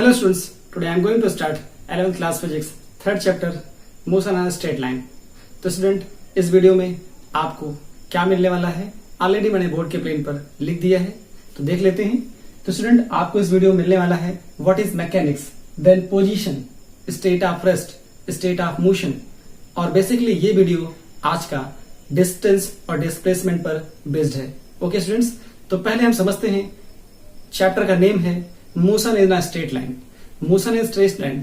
Hello students, today I am going to start 11th class physics third chapter motion on a straight line। तो student इस video में आपको क्या मिलने वाला है ऑलरेडी मैंने बोर्ड के प्लेन पर लिख दिया है, तो देख लेते हैं। तो स्टूडेंट आपको इस वीडियो में मिलने वाला है what is mechanics, then position, state of rest, state of motion, और बेसिकली ये वीडियो आज का डिस्टेंस और डिस्प्लेसमेंट पर बेस्ड है। ओके स्टूडेंट्स, तो पहले हम समझते हैं चैप्टर का नेम है motion in a straight line. Motion in straight line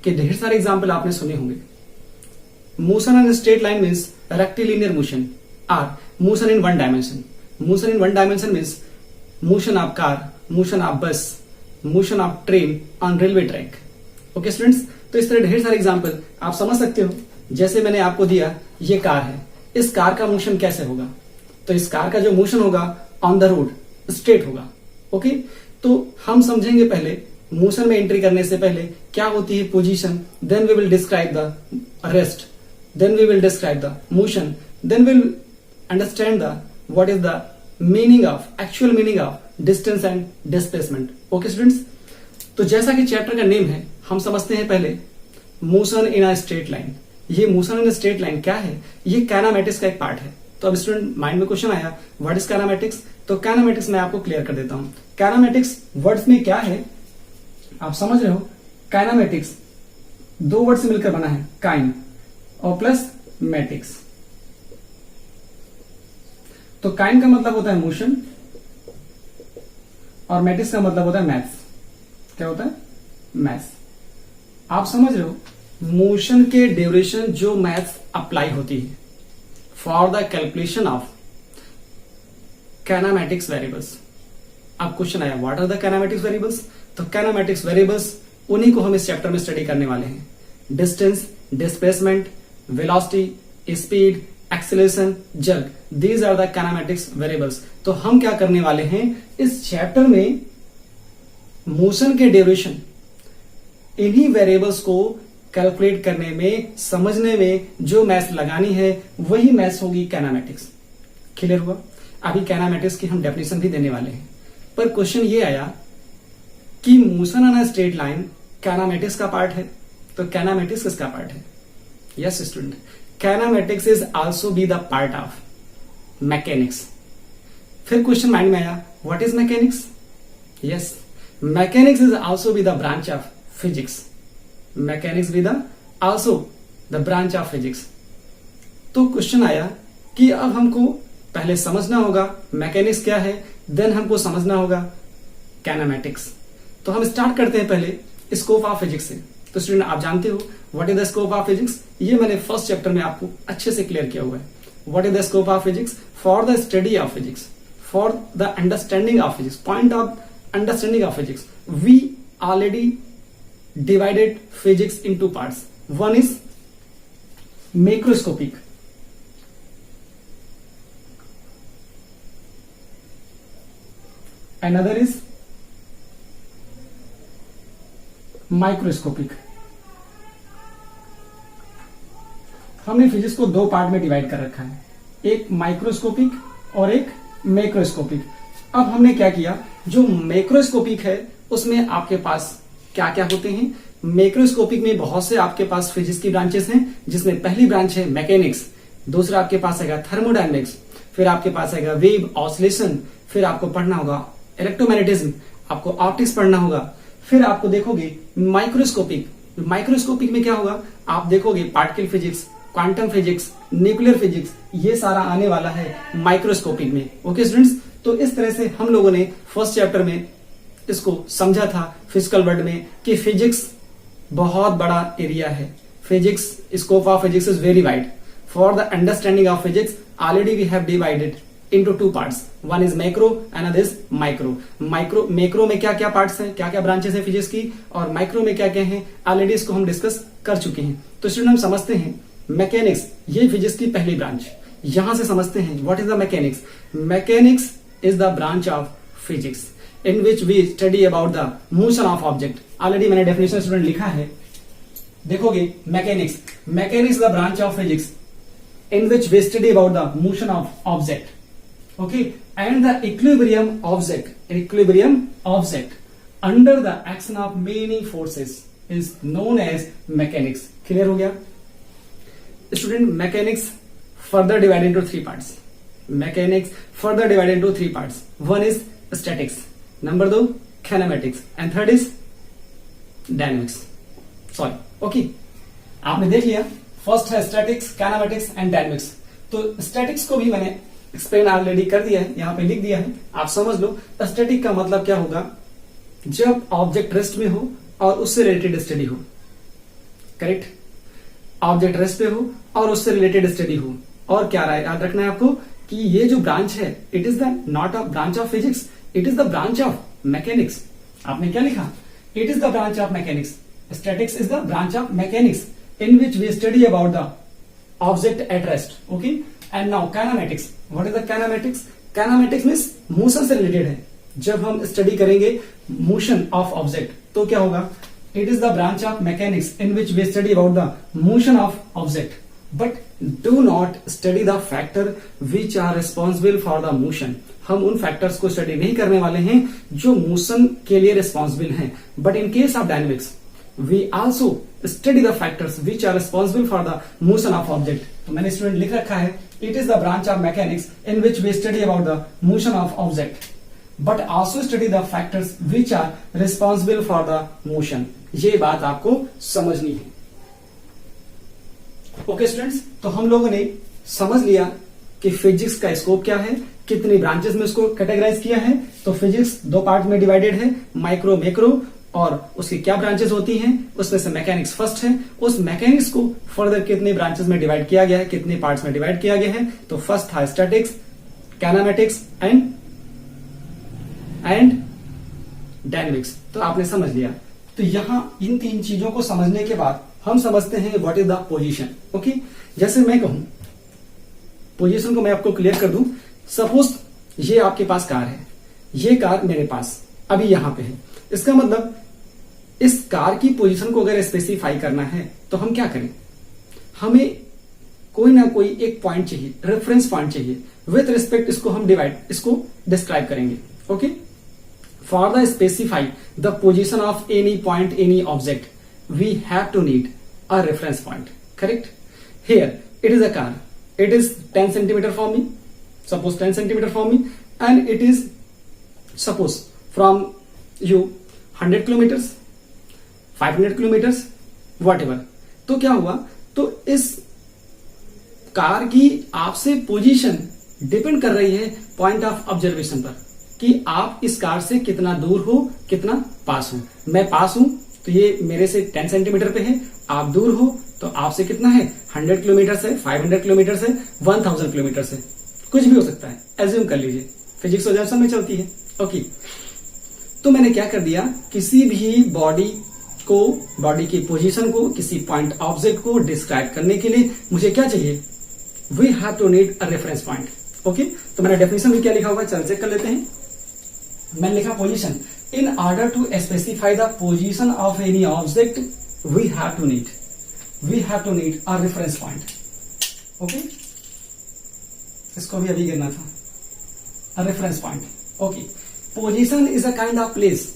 के ढेर सारे एग्जाम्पल आपने सुने होंगे। Motion in straight line means rectilinear motion और motion in one dimension. Motion in one dimension means motion of car, motion of bus, motion of train on railway track. Okay students, तो इस तरह ढेर सारे example आप समझ सकते हो। जैसे मैंने आपको दिया, ये कार है, इस कार का मोशन कैसे होगा, तो इस कार का जो मोशन होगा ऑन द रोड स्ट्रेट होगा। ओके, तो हम समझेंगे पहले मोशन में एंट्री करने से पहले क्या होती है position, then we will describe the rest, then we will describe the motion, then we will understand the what is the meaning of actual meaning of distance and displacement. Okay students, तो जैसा कि chapter का name है, हम समझते हैं पहले motion in a straight line. ये motion in a straight line क्या है, ये काइनेमैटिक्स का एक पार्ट है। तो अब स्टूडेंट माइंड में क्वेश्चन आया व्हाट इज काइनेमैटिक्स, तो काइनेमैटिक्स मैं आपको क्लियर कर देता हूं। काइनेमैटिक्स वर्ड्स में क्या है आप समझ रहे हो। काइनेमैटिक्स दो वर्ड से मिलकर बना है, काइन और प्लस मैटिक्स। तो काइन का मतलब होता है मोशन और मैटिक्स का मतलब होता है मैथ्स। क्या होता है, मैथ्स। आप समझ रहे हो, मोशन के ड्यूरेशन जो मैथ्स अप्लाई होती है for the calculation of kinematics variables. अब क्वेश्चन आया what are the kinematics variables, तो काइनेमैटिक्स वेरिएबल्स उन्हीं को हम इस चैप्टर में स्टडी करने वाले हैं। Distance, displacement, velocity, speed, acceleration, jerk, these are the kinematics variables. तो हम क्या करने वाले हैं इस चैप्टर में, मोशन के ड्यूरेशन, इन्हीं वेरिएबल्स को कैलकुलेट करने में, समझने में जो मैथ्स लगानी है वही मैथ्स होगी काइनेमैटिक्स। क्लियर हुआ। अभी काइनेमैटिक्स की हम डेफिनेशन भी देने वाले हैं, पर क्वेश्चन ये आया कि motion on a straight line kinematics का पार्ट है, तो काइनेमैटिक्स किसका पार्ट है। Yes student, kinematics is also be the part of mechanics. फिर क्वेश्चन माइंड में आया what is mechanics. Yes, mechanics is also be the branch of physics. Mechanics be the also the branch of physics. तो question आया कि अब हमको पहले समझना होगा मैकेनिक्स क्या है, देन हमको समझना होगा काइनेमैटिक्स। तो हम स्टार्ट करते हैं पहले स्कोप ऑफ फिजिक्स से। तो स्टूडेंट आप जानते हो what is the scope of physics, ये मैंने फर्स्ट चैप्टर में आपको अच्छे से क्लियर किया हुआ है। What is the scope of physics, for the study of physics, for the understanding of physics, point of understanding of physics, we already divided physics into parts. One is macroscopic, another is microscopic। हमने physics को दो part में divide कर रखा है, एक microscopic और एक मैक्रोस्कोपिक। अब हमने क्या किया, जो मैक्रोस्कोपिक है उसमें आपके पास क्या क्या होते हैं। मैक्रोस्कोपिक में बहुत से आपके पास फिजिक्स की ब्रांचेस हैं, जिसमें पहली ब्रांच है मैकेनिक्स, दूसरा आपके पास आएगा थर्मोडायनेमिक्स, फिर आपके पास आएगा वेव, ऑसिलेशन, फिर आपको पढ़ना होगा इलेक्ट्रोमैग्नेटिज्म, आपको ऑप्टिक्स पढ़ना होगा। फिर आपको देखोगे माइक्रोस्कोपिक। माइक्रोस्कोपिक में क्या होगा, आप देखोगे particle physics, quantum physics, nuclear physics, ये सारा आने वाला है माइक्रोस्कोपिक में। ओके स्टूडेंट्स, तो इस तरह से हम लोगों ने फर्स्ट चैप्टर में इसको समझा था फिजिकल वर्ड में कि फिजिक्स बहुत बड़ा एरिया है। Physics, scope of physics is very wide. For the understanding of physics already we have divided into two parts, one is macro, another is micro. Macro में क्या क्या पार्ट्स हैं, क्या क्या ब्रांचेस हैं फिजिक्स की, और माइक्रो में क्या क्या हैं, ऑलरेडी इसको हम डिस्कस कर चुके हैं। तो स्टूडेंट हम समझते हैं मैकेनिक्स, ये फिजिक्स की पहली ब्रांच। यहां से समझते हैं what is the mechanics. Mechanics is the branch of physics in which we study about the motion of object। Already मैंने डेफिनेशन स्टूडेंट लिखा है, देखोगे mechanics, mechanics the branch of physics in which we study about the motion of object, okay, and the equilibrium object under the action of many forces is known as mechanics. Clear हो गया student? Mechanics further divided into three parts. Mechanics further divided into three parts. One is statics, number 2 kinematics, and third is dynamics. Sorry, okay. आपने देख लिया, first है statics, kinematics and dynamics. तो statics को भी मैंने एक्सप्लेन ऑलरेडी कर दिया है, यहाँ पे लिख दिया है, आप समझ लो। स्टैटिक का मतलब क्या होगा? जब ऑब्जेक्ट रेस्ट में हो और उससे रिलेटेड स्टडी हो। करेक्ट? ऑब्जेक्ट रेस्ट पे हो और उससे रिलेटेड स्टडी हो। और क्या याद रखना है आपको कि ये जो ब्रांच है, it is the not a branch of physics, it is the branch of mechanics. आपने क्या लिखा? It is the branch of mechanics. Statics is the branch of mechanics in which we study about the object at rest. Okay, and now kinematics. What is the kinematics? Kinematics means motion से related है। जब हम study करेंगे motion of object तो क्या होगा? It is the branch of mechanics in which we study about the motion of object, but do not study the factor which are responsible for the motion. हम उन factors को study नहीं करने वाले हैं जो मोशन के लिए रिस्पॉन्सिबल हैं। But in case of dynamics we also study the factors which are responsible for the motion of object. तो मैंने स्टूडेंट लिख रखा है, it is the branch of mechanics in which we study about the motion of object, but also study the factors which are responsible for the motion. ये बात आपको समझनी है। ओके स्टूडेंट्स, तो हम लोगों ने समझ लिया कि फिजिक्स का स्कोप क्या है, कितनी ब्रांचेस में उसको कैटेगराइज किया है। तो फिजिक्स दो पार्ट में डिवाइडेड है, माइक्रो मैक्रो, और उसकी क्या ब्रांचेस होती हैं, उसमें से मैकेनिक्स फर्स्ट है। उस मैकेनिक्स को फर्दर कितने ब्रांचेस में डिवाइड किया गया है, कितने पार्ट्स में डिवाइड किया गया है? तो फर्स्ट था स्टैटिक्स, काइनेमेटिक्स एंड डायनेमिक्स। तो आपने समझ लिया। तो यहां इन तीन चीजों को समझने के बाद हम समझते हैं what is the position. Okay, जैसे मैं कहूं, पोजीशन को मैं आपको क्लियर कर दूं। सपोज ये आपके पास कार है, ये कार मेरे पास अभी यहां पे है। इसका मतलब इस कार की पोजीशन को अगर स्पेसिफाई करना है तो हम क्या करें? हमें कोई ना कोई एक पॉइंट चाहिए, रेफरेंस पॉइंट चाहिए। विथ रिस्पेक्ट इसको डिस्क्राइब करेंगे। Okay, for the specify the position of any point, any object, we have to need a reference point. Correct? Here it is a car, it is 10 centimeter from me, suppose 10 centimeter from me, and it is suppose from you 100 kilometers, 500 kilometers, whatever. तो क्या हुआ? तो इस car की आपसे position depend कर रही है पॉइंट ऑफ ऑब्जर्वेशन पर, कि आप इस कार से कितना दूर हो, कितना पास हो। मैं पास हूं तो ये मेरे से 10 सेंटीमीटर पे है, आप दूर हो तो आपसे कितना है? 100 किलोमीटर से, 500 किलोमीटर से, 1000 किलोमीटर से, कुछ भी हो सकता है। एज्यूम कर लीजिए, फिजिक्स ऑब्जर्वेशन में चलती है। ओके, तो मैंने क्या कर दिया? किसी भी बॉडी की पोजीशन को, किसी पॉइंट ऑब्जेक्ट को डिस्क्राइब करने के लिए मुझे क्या चाहिए? We have to need a reference point. Okay, तो मैंने डेफिनेशन में क्या लिखा हुआ है, चल चेक कर लेते हैं। मैंने लिखा position, in order to specify the position of any object we have to need a reference point. Okay, इसको भी अभी गिरना था, a reference point. Okay, position is a kind of place.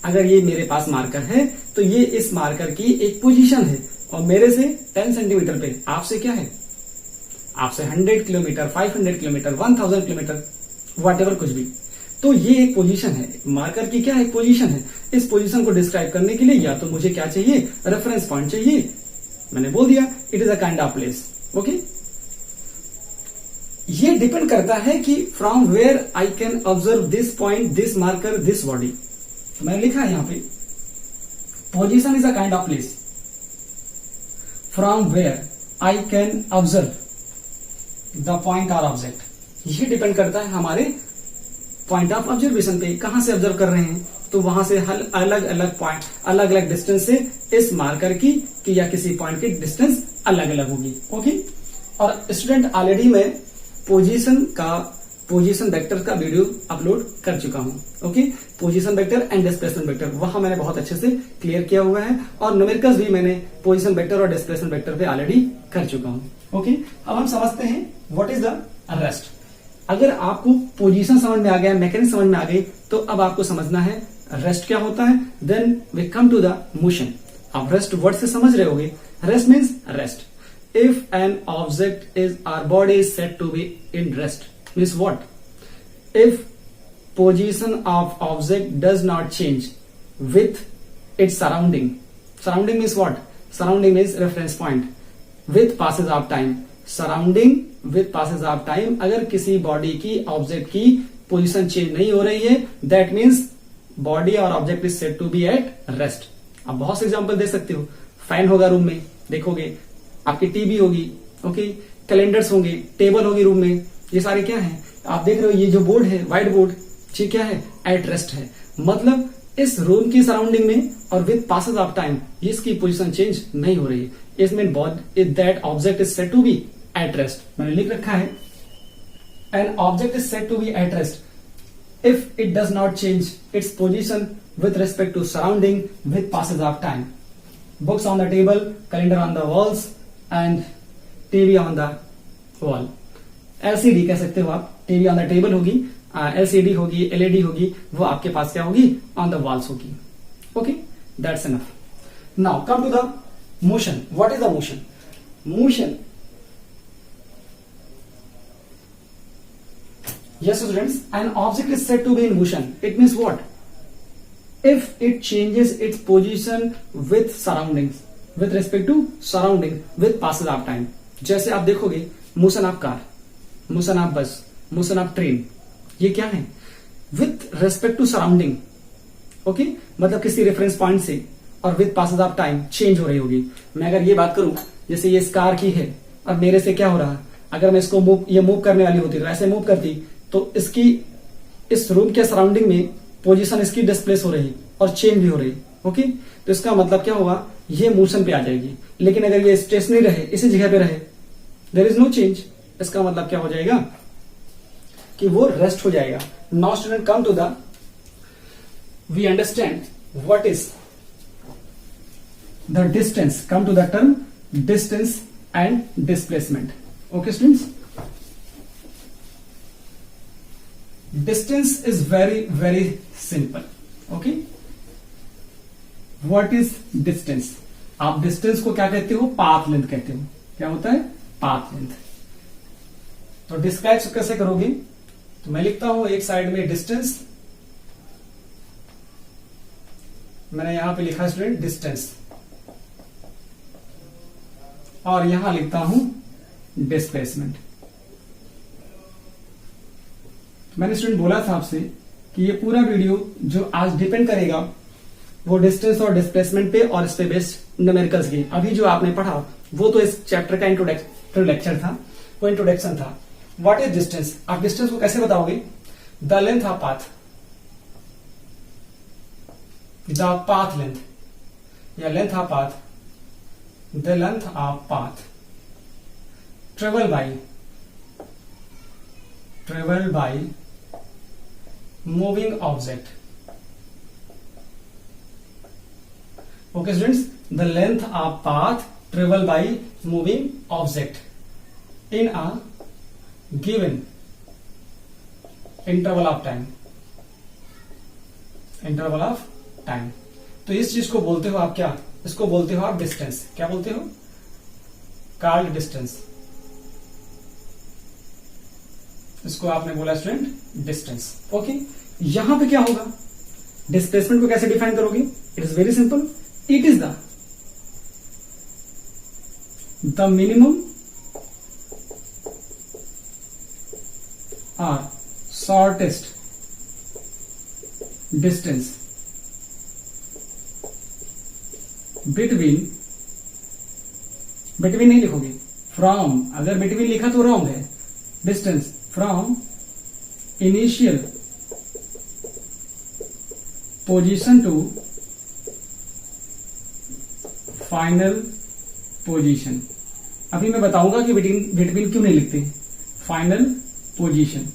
अगर ये मेरे पास मार्कर है तो ये इस मार्कर की एक पोजीशन है, और मेरे से 10 सेंटीमीटर पे, आपसे क्या है? आपसे 100 किलोमीटर, 500 किलोमीटर, 1000 किलोमीटर, व्हाटएवर, कुछ भी। तो ये एक पोजीशन है, मार्कर की क्या एक पोजीशन है। इस पोजीशन को डिस्क्राइब करने के लिए या तो मुझे क्या चाहिए? रेफरेंस पॉइंट चाहिए। मैंने बोल दिया it is a kind of place. Okay, ये डिपेंड करता है कि from where I can observe this point, this marker, this body. तो मैंने लिखा है यहां पे, position is a kind of place from where I can observe the point और ऑब्जेक्ट। ये डिपेंड करता है हमारे पॉइंट ऑफ ऑब्जर्वेशन पे, कहां से ऑब्जर्व कर रहे हैं। तो वहां से अलग अलग पॉइंट, अलग अलग डिस्टेंस से इस मार्कर की या किसी पॉइंट की डिस्टेंस अलग अलग होगी। ओके, और स्टूडेंट ऑलरेडी मैं पोजीशन वेक्टर का वीडियो अपलोड कर चुका हूं। Okay, position vector and displacement vector, वहां मैंने बहुत अच्छे से क्लियर किया हुआ है, और न्यूमेरिकल्स भी मैंने पोजीशन वेक्टर और डिस्प्लेसमेंट वेक्टर पे ऑलरेडी कर चुका हूं। ओके, अब हम समझते हैं व्हाट इज द रेस्ट। अगर आपको पोजीशन समझ में आ गया, मैकेनिक्स समझ में आ गई, तो अब आपको समझना है रेस्ट क्या होता है? Then we come to the motion. आप रेस्ट वर्ड से समझ रहे होगे, rest means rest. If an object is our body is said to be in rest means what? If position of object does not change with its surrounding. Surrounding means what? Surrounding means reference point. With passage of time. Surrounding with passage of time. अगर किसी body की object की position change नहीं हो रही है, that means body और object is said to be at rest. आप बहुत से एग्जांपल दे सकते हो। फैन होगा रूम में, देखोगे आपकी टीवी होगी, ओके, कैलेंडर्स होंगे, टेबल होगी रूम में, ये सारे क्या है? आप देख रहे हो ये जो बोर्ड है, व्हाइट बोर्ड, ये क्या है? एट रेस्ट है। मतलब इस रूम की सराउंडिंग में और विद पासेज ऑफ टाइम इसकी पोजीशन चेंज नहीं हो रही है। इसमें that object is said to be at rest. मैंने लिख रखा है an object is said to be at rest if it does not change its position with respect to surrounding with passage of time. Books on the table, calendar on the walls and TV on the wall. LCD कह सकते हो आप, TV on the table होगी, LCD होगी, LED होगी, वो आपके पास क्या होगी? ऑन द वॉल्स होगी। Okay, that's enough. Now come to the motion. What is the motion? Motion, yes students, an object is said to be in motion. It means what? If it changes its position with surroundings, with respect to surrounding, with passage of time. जैसे आप देखोगे motion of car, motion of bus, motion of train, ये क्या है? With respect to surrounding. Okay, मतलब किसी reference point से और with passage of time change हो रही होगी। मैं अगर ये बात करूं, जैसे ये इस कार की है और मेरे से क्या हो रहा है, अगर मैं इसको ये मूव करने वाली होती तो ऐसे मूव करती तो इसकी इस रूम के सराउंडिंग में पोजीशन इसकी डिस्प्लेस हो रही और चेंज भी हो रही। ओके, तो इसका मतलब क्या होगा? ये मोशन पे आ जाएगी। लेकिन अगर ये स्टेशनरी रहे, इसी जगह पे रहे, देयर इज नो चेंज, इसका मतलब क्या हो जाएगा? कि वो रेस्ट हो जाएगा। Now student come to the, we understand what is the distance. Come to the term distance and displacement. Okay students, distance is very simple. Okay, what is distance? आप डिस्टेंस को क्या कहते हो? पाथ लेंथ कहते हो। क्या होता है? Path length. तो डिस्क्राइब कैसे करोगे? तो मैं लिखता हूं एक साइड में डिस्टेंस, मैंने यहां पे लिखा स्टूडेंट डिस्टेंस, और यहां लिखता हूं डिस्प्लेसमेंट। मैंने स्टूडेंट बोला था आपसे कि ये पूरा वीडियो जो आज डिपेंड करेगा वो डिस्टेंस और डिस्प्लेसमेंट पे और इस पे बेस्ड न्यूमेरिकल्स की। अभी जो आपने पढ़ा वो तो इस चैप्टर का इंट्रोडक्शन था, वो इंट्रोडक्शन था। What is distance? आप डिस्टेंस को कैसे बताओगे? The length of path, the path length या length of path, the length of path travel by moving object. Okay students, the length of path traveled by moving object in a given interval of time. Interval of time. तो इस चीज को बोलते हो आप क्या? इसको बोलते हो आप डिस्टेंस। क्या बोलते हो? Called distance. इसको आपने बोला स्टूडेंट डिस्टेंस। ओके, यहां पे क्या होगा? डिस्प्लेसमेंट को कैसे डिफाइन करोगे? It is very simple. It is the minimum और शॉर्टेस्ट डिस्टेंस बिटवीन नहीं लिखोगे, फ्रॉम। अगर बिटवीन लिखा तो रॉन्ग है। Distance from initial position to final position। अभी मैं बताऊंगा कि बिटवीन क्यों नहीं लिखते। Final position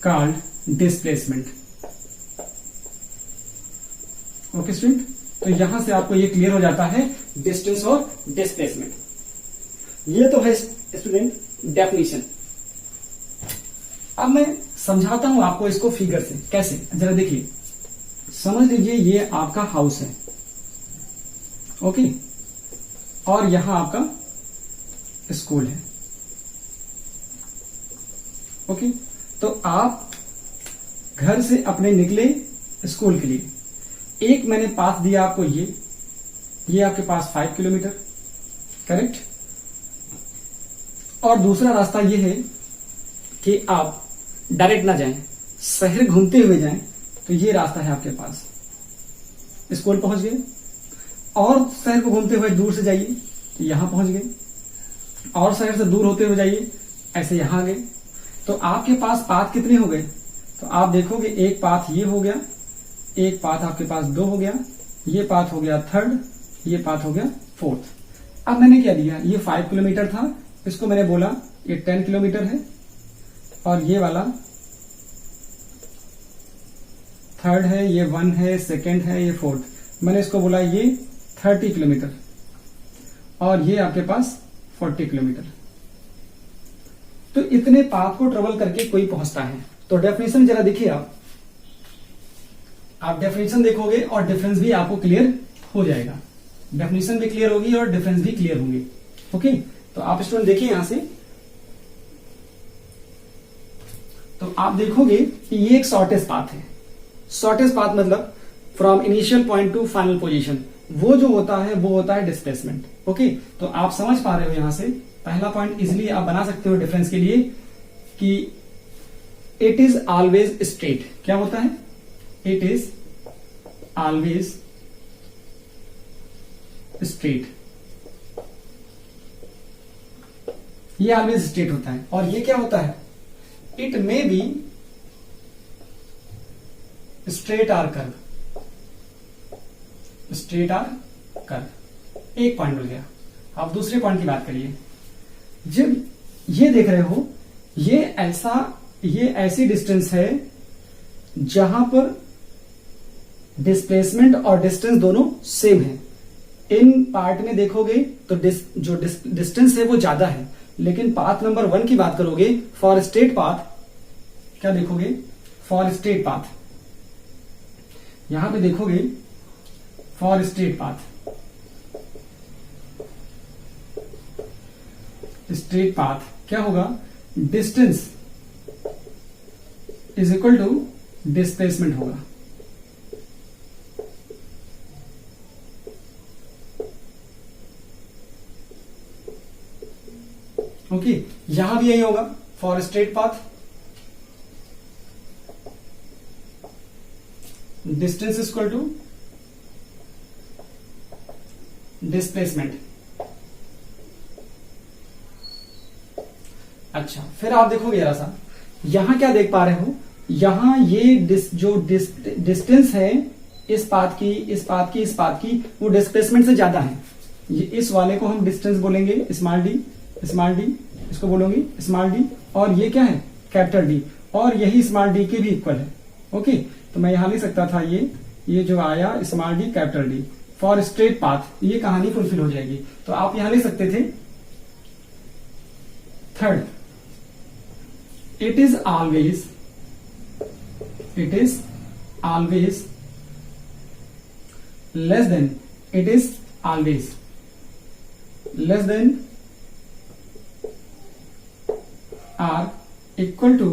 called displacement. Okay student, तो यहां से आपको ये क्लियर हो जाता है डिस्टेंस और डिस्प्लेसमेंट। ये तो है स्टूडेंट डेफिनेशन। अब मैं समझाता हूं आपको इसको फिगर से। कैसे, जरा देखिए, समझ लीजिए ये आपका हाउस है, ओके, और यहां आपका स्कूल है, ओके। तो आप घर से अपने निकले स्कूल के लिए, एक मैंने पाथ दिया आपको, ये आपके पास 5 किलोमीटर, करेक्ट। और दूसरा रास्ता ये है कि आप डायरेक्ट ना जाएं, शहर घूमते हुए जाएं, तो ये रास्ता है आपके पास, स्कूल पहुंच गए, और शहर को घूमते हुए दूर से जाइए तो यहां पहुंच गए, और शहर से दूर होते हुए जाइए, ऐसे यहां आ गए। तो आपके पास पाथ कितने हो गए, तो आप देखोगे एक पाथ ये हो गया, एक पाथ आपके पास 2 हो गया, ये पाथ हो गया 3rd, ये पाथ हो गया 4th। अब मैंने क्या दिया, ये 5 किलोमीटर था, इसको मैंने बोला ये 10 किलोमीटर है, और ये वाला 3rd है, ये 1 है, 2nd है, ये 4th, मैंने इसको बोला ये 30 किलोमीटर, और ये आपके पास 40 किलोमीटर। तो इतने पाथ को ट्रेवल करके कोई पहुंचता है। तो डेफिनेशन जरा देखिए, आप डेफिनेशन देखोगे और डिफरेंस भी आपको क्लियर हो जाएगा, डेफिनेशन भी क्लियर होगी और डिफरेंस भी क्लियर होंगे, ओके। तो आप स्टूडेंट देखिए यहां से, तो आप देखोगे कि ये एक शॉर्टेस्ट पाथ है। शॉर्टेस्ट पाथ मतलब from initial point two final position, वो जो होता है वो होता है डिस्प्लेसमेंट, ओके। तो आप समझ पा रहे हो यहां से पहला पॉइंट इजिली आप बना सकते हो डिफरेंस के लिए कि इट इज ऑलवेज स्ट्रेट। क्या होता है, इट इज ऑलवेज स्ट्रेट, ये ऑलवेज स्ट्रेट होता है। और ये क्या होता है, it may be straight or curve, straight or curve. एक पॉइंट मिल गया। आप दूसरे पॉइंट की बात करिए, जब ये देख रहे हो ये ऐसी डिस्टेंस है जहां पर डिस्प्लेसमेंट और डिस्टेंस दोनों सेम है। इन पार्ट में देखोगे तो जो डिस्टेंस है वो ज्यादा है, लेकिन पाथ नंबर 1 की बात करोगे फॉर स्ट्रेट पाथ, क्या देखोगे, फॉर स्ट्रेट पाथ, यहां पे देखोगे for straight path, straight path क्या होगा, distance is equal to displacement होगा। ओके, यहां भी यही होगा for straight path, distance is equal to displacement. अच्छा, फिर आप देखोगे जरा सा, यहां क्या देख पा रहे हो, यहां ये जो डिस्टेंस है इस पाथ की, इस पाथ की, इस पाथ की, वो डिस्प्लेसमेंट से ज्यादा है। ये इस वाले को हम डिस्टेंस बोलेंगे स्मॉल डी, स्मॉल डी, इसको बोलोगे स्मॉल डी, और ये क्या है, कैपिटल डी, और यही स्मॉल डी के भी इक्वल है, ओके। तो मैं यहां लिख सकता था ये जो आया small D capital D for straight path, ये कहानी फुलफिल हो जाएगी। तो आप यहां लिख सकते थे 3rd, it is always less than, it is always less than or equal to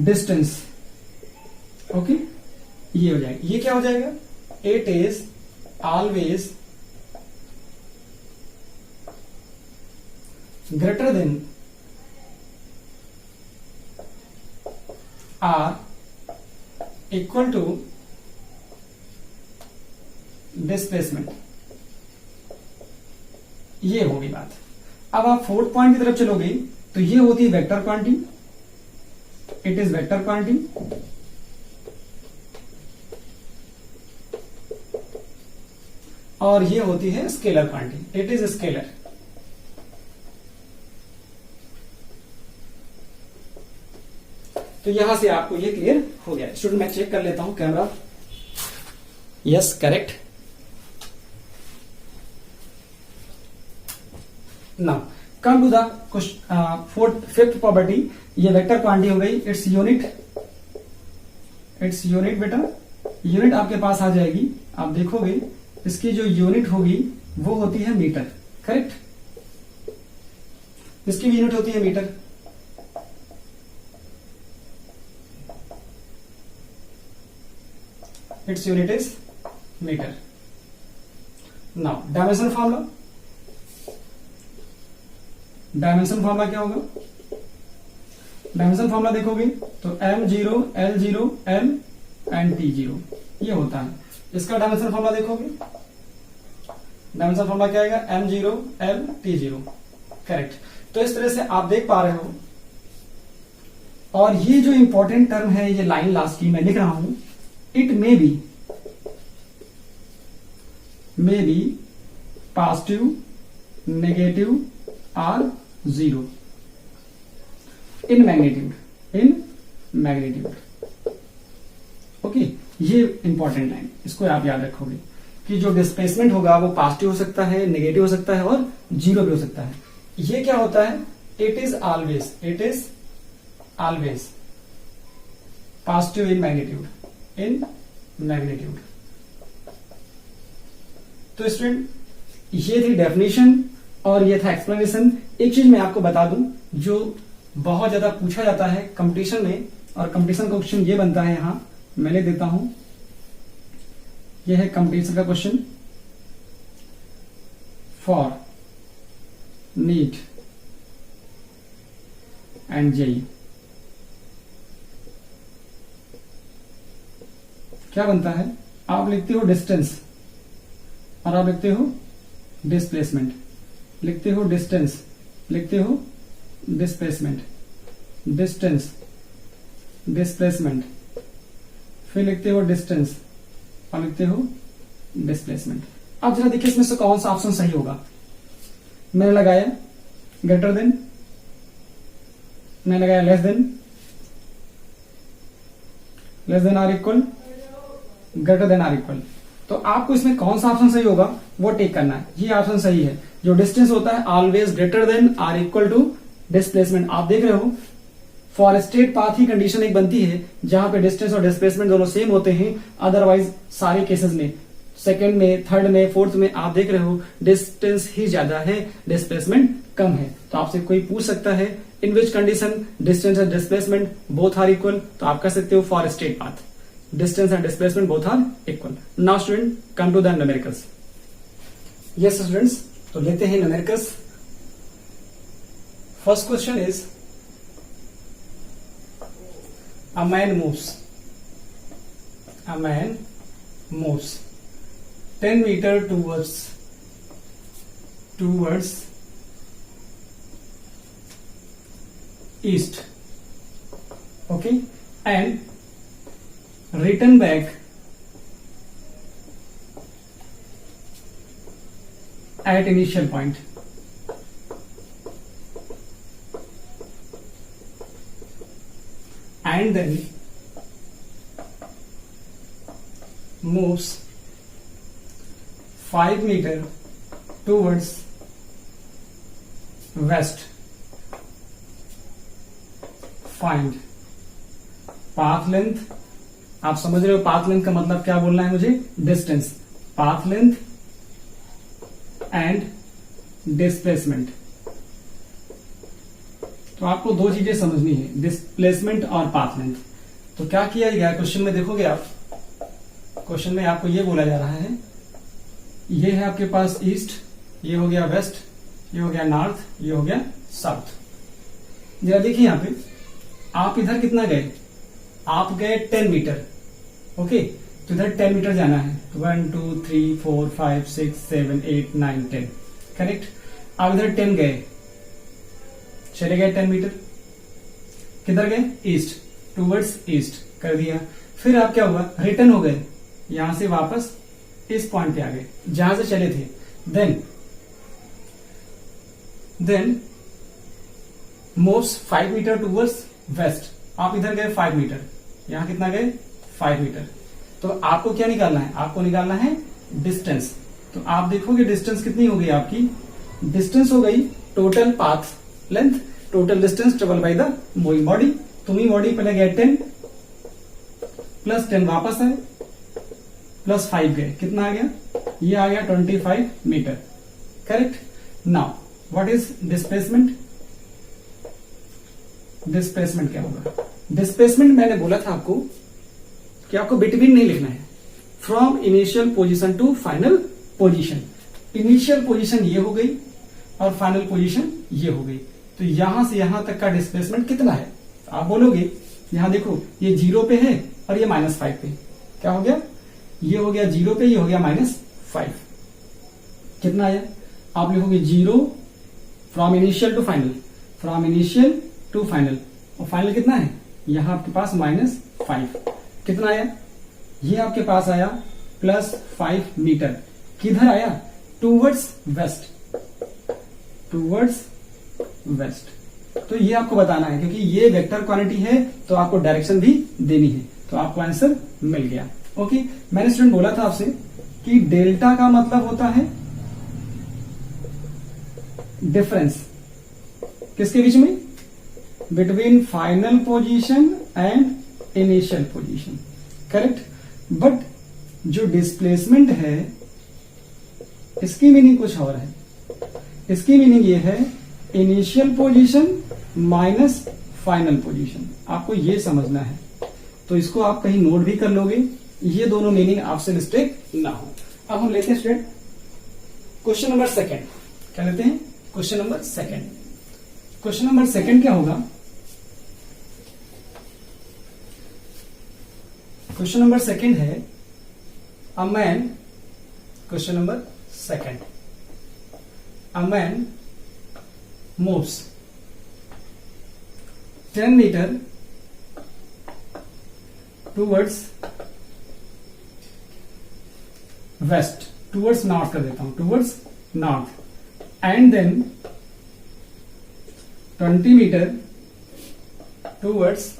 distance, okay. ये हो जाएगा, ये क्या हो जाएगा, it is always greater than or equal to displacement, ये होगी बात। अब आप 4th पॉइंट की तरफ चलोगे तो ये होती है vector quantity, it is vector quantity, और ये होती है scalar quantity, it is scalar. तो यहां से आपको ये क्लियर हो गया। स्टूडेंट मैं चेक कर लेता हूं camera, yes correct. Now come to the fifth property, ये वेक्टर क्वांटिटी हो गई, इट्स यूनिट बेटा, यूनिट आपके पास आ जाएगी। आप देखोगे इसकी जो यूनिट होगी वो होती है मीटर, करेक्ट, इसकी भी यूनिट होती है metre. It's unit is metre. Now dimension formula, dimension formula क्या होगा? डायमेंशन फॉर्मूला देखोगे तो m0 l0 m and t0 ये होता है। इसका डायमेंशन फॉर्मूला देखोगे, डायमेंशन फॉर्मूला क्या आएगा? m0 l t0, correct. तो इस तरह से आप देख पा रहे हो। और ये जो इंपॉर्टेंट टर्म है, ये लाइन लास्ट की मैं लिख रहा हूं, it may B positive, negative और जीरो इन मैग्नीट्यूड। ओके, ये इंपॉर्टेंट लाइन, इसको आप याद रखोगे कि जो डिस्प्लेसमेंट होगा वो पॉजिटिव हो सकता है, नेगेटिव हो सकता है और जीरो भी हो सकता है। ये क्या होता है? It is always positive in magnitude. तो स्टूडेंट, ये थी डेफिनेशन और ये था एक्सप्लेनेशन। एक चीज मैं आपको बता दूं जो बहुत ज्यादा पूछा जाता है कंपटीशन में, और कंपटीशन का क्वेश्चन ये बनता है, यहां मैं लिख देता हूं, ये है कंपटीशन का question for NEET and JEE. क्या बनता है? आप लिखते हो डिस्टेंस और आप लिखते हो डिस्प्लेसमेंट, लिखते हो डिस्टेंस, लिखते हो डिस्प्लेसमेंट, डिस्टेंस, डिस्प्लेसमेंट, फिर लिखते हो डिस्टेंस और लिखते हो डिस्प्लेसमेंट। अब जरा देखिए इसमें से कौन सा ऑप्शन सही होगा। मैंने लगाया ग्रेटर देन, मैंने लगाया less than or equal, greater than or equal. तो आपको इसमें कौन सा ऑप्शन सही होगा वो टेक करना है। ये ऑप्शन सही है, जो डिस्टेंस होता है always greater than or equal to displacement. आप देख रहे हो फॉर स्ट्रेट पाथ ही कंडीशन एक बनती है जहां पे डिस्टेंस और डिस्प्लेसमेंट दोनों सेम होते हैं। अदरवाइज सारे केसेस में, सेकंड में, थर्ड में, फोर्थ में आप देख रहे हो डिस्टेंस ही ज्यादा है, डिस्प्लेसमेंट कम है। तो आपसे कोई पूछ सकता है in which condition distance and displacement both are equal, तो आप कह सकते हो for straight path distance and displacement both are equal. Now student, come to the numericals. Yes students, तो लेते हैं numericals. First question is, a man moves 10 meter towards east, okay, and return back at initial point. And then moves 5 meter towards west. Find path length. आप समझ रहे हो path length का मतलब क्या बोलना है मुझे? Distance, path length and displacement. तो आपको दो चीजें समझनी है, डिस्प्लेसमेंट और पाथ लेंथ। तो क्या किया गया क्वेश्चन में, देखोगे आप क्वेश्चन में आपको ये बोला जा रहा है, ये है आपके पास ईस्ट, ये हो गया वेस्ट, ये हो गया नॉर्थ, ये हो गया साउथ। जरा देखिए यहां पे आप इधर कितना गए? आप गए 10 मीटर, ओके, तो इधर 10 मीटर जाना है। 1 2 3 4 5 6 7 8 9 10, करेक्ट। आप इधर 10 गए, चले गए 10 मीटर, किधर गए? ईस्ट, टूवर्ड्स ईस्ट कर दिया। फिर आप क्या हुआ? रिटर्न हो गए, यहां से वापस इस पॉइंट पे आ गए जहां से चले थे। Then moves 5 metre towards west. आप इधर गए 5 मीटर, यहां कितना गए? 5 मीटर। तो आपको क्या निकालना है? आपको निकालना है डिस्टेंस। तो आप देखोगे डिस्टेंस कितनी हो गई आपकी? डिस्टेंस हो गई total path length, total distance travel by the moving body. तो मूविंग बॉडी पहले गए 10 प्लस 10 वापस आए प्लस 5 गए, कितना आ गया? ये आ गया 25 metre. Correct. Now what is displacement? Displacement क्या होगा? डिस्प्लेसमेंट मैंने बोला था आपको कि आपको बिटवीन नहीं लिखना है, from initial position to final position. Initial position ये हो गई और फाइनल पोजीशन ये हो गई, तो यहां से यहां तक का डिस्प्लेसमेंट कितना है? तो आप बोलोगे यहां देखो ये 0 पे है और ये -5 पे। क्या हो गया? ये हो गया 0 पे, ये हो गया -5। कितना आया? आप लिखोगे 0 from initial to final, from initial to final, और फाइनल कितना है? यहां आपके पास -5। कितना आया? ये आपके पास आया +5 मीटर। किधर आया? Towards west, towards west. तो ये आपको बताना है, क्योंकि ये वेक्टर क्वांटिटी है तो आपको डायरेक्शन भी देनी है, तो आपको आंसर मिल गया। ओके, मैंने स्टूडेंट बोला था आपसे कि डेल्टा का मतलब होता है डिफरेंस किसके बीच में? Between final position and initial position. Correct. But जो डिस्प्लेसमेंट है इसकी मीनिंग कुछ और है। इसकी मीनिंग ये है initial position minus final position. आपको ये समझना है, तो इसको आप कहीं नोट भी कर लोगे, ये दोनों मीनिंग आपसे मिस्टेक ना हो। अब हम लेते हैं स्टूडेंट क्वेश्चन नंबर 2। क्या लेते हैं? Question number 2। क्वेश्चन नंबर 2 क्या होगा? क्वेश्चन नंबर 2 है a man, question number 2, a man moves 10 meter towards west, towards north कर देता हूं, towards north, and then 20 meter towards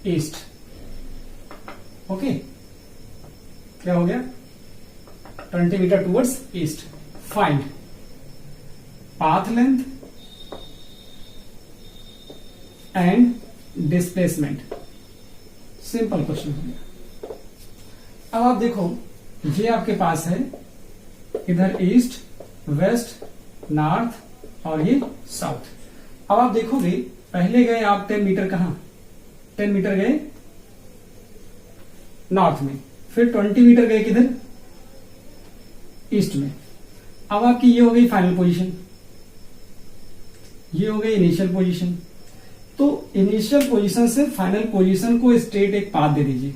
east. Okay, क्या हो गया? 20 metre towards east. Find path length and displacement. Simple question हो गया। अब आप देखो, ये आपके पास है इधर ईस्ट, वेस्ट, नॉर्थ और ये साउथ। अब आप देखोगे पहले गए आप 10 मीटर, कहां? 10 मीटर गए नॉर्थ में, फिर 20 मीटर गए किधर? ईस्ट में। अब आपकी ये हो गई फाइनल पोजीशन, ये हो गई इनिशियल पोजीशन। तो इनिशियल पोजीशन से फाइनल पोजीशन को स्ट्रेट एक पाथ दे दीजिए।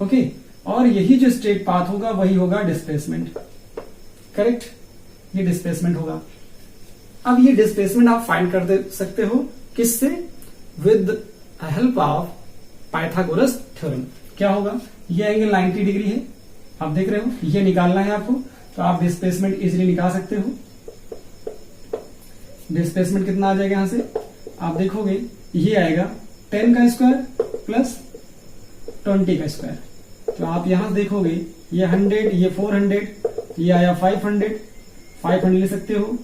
ओके, और यही जो स्ट्रेट पाथ होगा वही होगा डिस्प्लेसमेंट। करेक्ट, ये डिस्प्लेसमेंट होगा। अब ये डिस्प्लेसमेंट आप फाइंड कर दे सकते हो किससे? With help of Pythagoras theorem. क्या होगा? ये एंगल 90 डिग्री है, आप देख रहे हो, ये निकालना है आपको, तो आप डिस्प्लेसमेंट इजीली निकाल सकते हो। डिस्प्लेसमेंट कितना आ जाएगा? यहां से आप देखोगे ये आएगा 10 का स्क्वायर प्लस 20 का स्क्वायर। तो आप यहां देखोगे ये 100, ये 400, ये आया 500 ले सकते हो।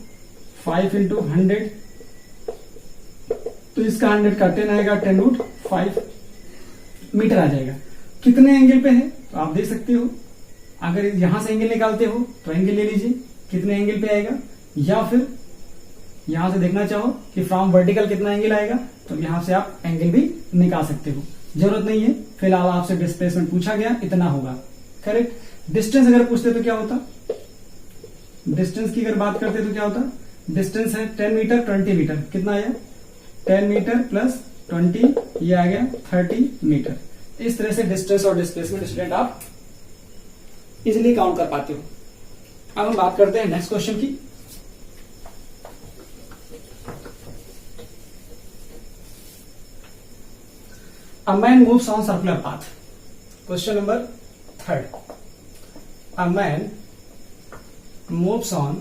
5 इंटू 100, तो इसका 100 का 10 आएगा, 10√5 मीटर आ जाएगा। कितने एंगल पे है? तो आप देख सकते हो, अगर यहां से एंगल निकालते हो तो एंगल ले लीजिए, कितने एंगल पे आएगा, या फिर यहां से देखना चाहो कि फ्रॉम वर्टिकल कितना एंगल आएगा, तो यहां से आप एंगल भी निकाल सकते हो। जरूरत नहीं है, फिलहाल आपसे डिस्प्लेसमेंट पूछा गया, इतना होगा। करेक्ट। डिस्टेंस अगर पूछते तो क्या होता? डिस्टेंस की अगर बात करते तो क्या होता? डिस्टेंस है 10 मीटर 20 मीटर, कितना आया? 10 मीटर प्लस 20, ये आ गया 30 मीटर। इस तरह से डिस्टेंस और डिस्प्लेसमेंट स्टूडेंट आप इजिली काउंट कर पाते हो। अब हम बात करते हैं नेक्स्ट क्वेश्चन की। A man moves on circular path. Question number 3. A man moves on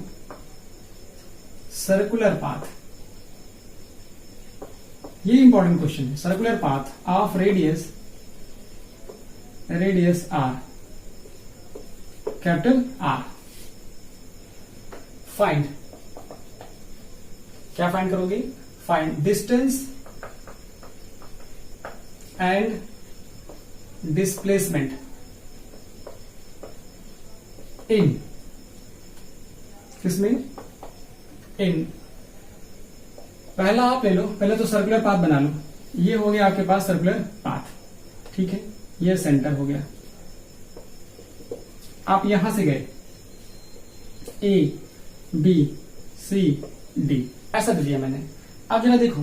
circular path. ये इंपॉर्टेंट क्वेश्चन है। Circular path of radius R, capital R. Find क्या फाइंड करोगे? फाइंड डिस्टेंस एंड डिस्प्लेसमेंट इन, किसमें? इन, पहला आप ले लो, पहले तो सर्कुलर पाथ बना लो। ये हो गया आपके पास सर्कुलर पाथ, ठीक है, ये सेंटर हो गया। आप यहां से गए ए बी सी डी, ऐसा दे दिया मैंने। अब जरा देखो,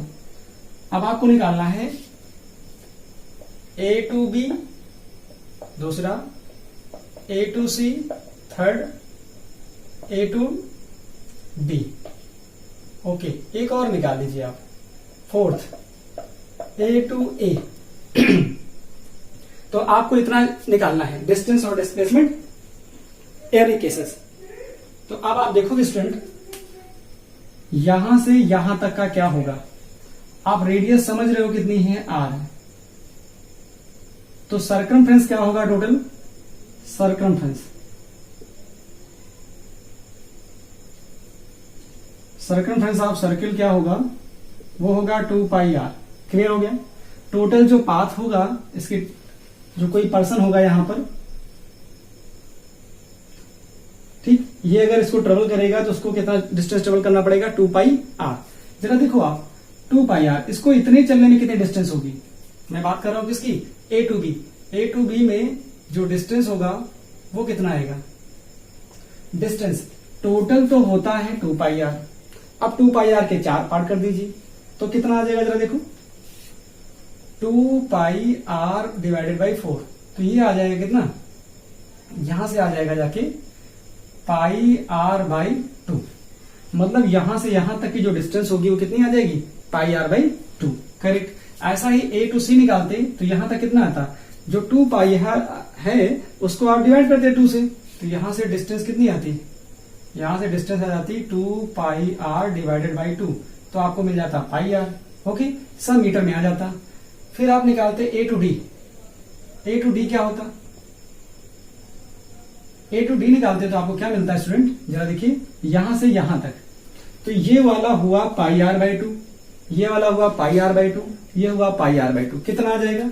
अब आपको निकालना है ए टू बी दूसरा, A to C third, A to D. Okay, एक और निकाल लीजिए आप, फोर्थ ए टू ए। तो आपको इतना निकालना है, डिस्टेंस और डिस्प्लेसमेंट एवरी केसेस। तो अब आप देखोगे स्टूडेंट, यहां से यहां तक का क्या होगा? आप रेडियस समझ रहे हो कितनी है? आर है। तो सर्कमफ्रेंस क्या होगा total? Circumference, circumference of circle क्या होगा? वो होगा 2 पाई आर। क्लियर हो गया? टोटल जो पाथ होगा, इसके जो कोई पर्सन होगा यहां पर, ठीक, ये अगर इसको ट्रेवल करेगा तो उसको कितना डिस्टेंस ट्रेवल करना पड़ेगा? 2 पाई आर। जरा देखो आप, 2 पाई आर, इसको इतने चलने में कितनी डिस्टेंस होगी? मैं बात कर रहा हूं किसकी? A to B. A to B में जो डिस्टेंस होगा वो कितना आएगा? डिस्टेंस टोटल तो होता है 2 पाई आर। अब 2 पाई आर के 4 पार्ट कर दीजिए, तो कितना आ जाएगा? जरा देखो, 2 पाई आर डिवाइडेड बाई 4, तो ये आ जाएगा कितना? यहां से आ जाएगा जाके पाई आर बाई 2। मतलब यहां से यहां तक की जो डिस्टेंस होगी वो कितनी आ जाएगी? पाई आर बाई 2। करेक्ट। ऐसा ही ए टू सी निकालते तो यहां तक कितना आता? जो 2 पाई है उसको आप डिवाइड करते 2 से, तो यहां से डिस्टेंस कितनी आती? यहां से डिस्टेंस आ जाती 2 पाई आर डिवाइडेड बाई 2, तो आपको मिल जाता पाई आर। ओके, सब मीटर में आ जाता। फिर आप निकालते A to D. A to D क्या होता? ए टू डी निकालते तो आपको क्या मिलता है स्टूडेंट? जरा देखिए, यहां से यहां तक, तो ये वाला हुआ पाई आर बाई 2, ये वाला हुआ पाई आर बाई 2, ये हुआ पाई आर बाई 2। कितना आ जाएगा?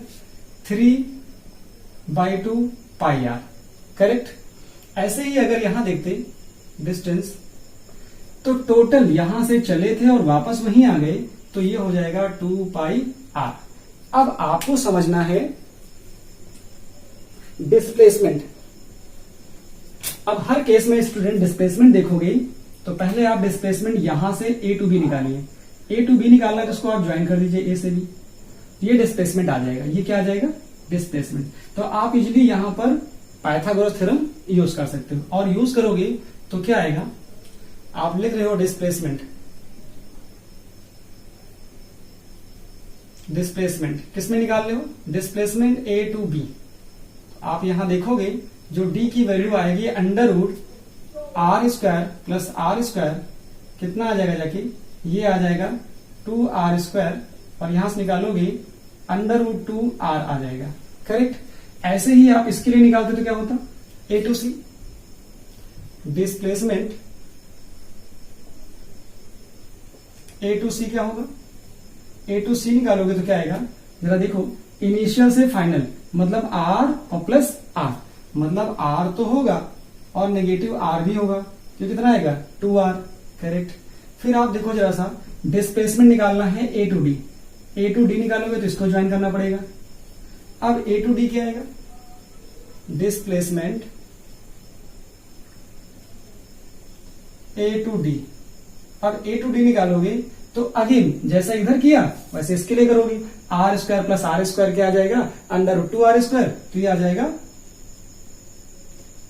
3/2 पाई आर। करेक्ट। ऐसे ही अगर यहां देखते डिस्टेंस, तो टोटल यहां से चले थे और वापस वहीं आ गए, तो ये हो जाएगा 2 पाई आर। अब आपको समझना है डिस्प्लेसमेंट। अब हर केस में स्टूडेंट डिस्प्लेसमेंट देखोगे तो पहले आप डिस्प्लेसमेंट यहां से ए टू बी निकालिए। ए टू बी निकालना है तो उसको आप ज्वाइन कर दीजिए ए से बी, ये डिस्प्लेसमेंट आ जाएगा। ये क्या आ जाएगा? डिस्प्लेसमेंट। तो आप इजिली यहां पर पाइथागोरस थ्योरम यूज कर सकते हो, और यूज करोगे तो क्या आएगा? आप लिख रहे हो डिस्प्लेसमेंट, डिस्प्लेसमेंट किसमें निकाल रहे हो? Displacement A to B. आप यहां देखोगे जो डी की वैल्यू आएगी under root r square plus r square, कितना आ जाएगा जाके? ये आ जाएगा 2r स्क्वायर, और यहां से निकालोगे अंडर रूट 2r आ जाएगा। करेक्ट। ऐसे ही आप इसके लिए निकालते तो क्या होता? A to C, displacement A to C क्या होगा? ए टू सी निकालोगे तो क्या आएगा? जरा देखो, इनिशियल से फाइनल, मतलब आर और प्लस आर, मतलब आर तो होगा और नेगेटिव आर भी होगा, तो कितना आएगा? 2r। करेक्ट। फिर आप देखो जरा सा, डिस्प्लेसमेंट निकालना है A to D. A to D निकालोगे तो इसको ज्वाइन करना पड़ेगा। अब ए टू डी क्या आएगा? Displacement A to D. अब ए टू डी निकालोगे तो अगेन जैसा इधर किया वैसे इसके लिए करोगे। R square plus r square क्या आ जाएगा? अंडर रूट 2r स्क्वायर, तो ये आ जाएगा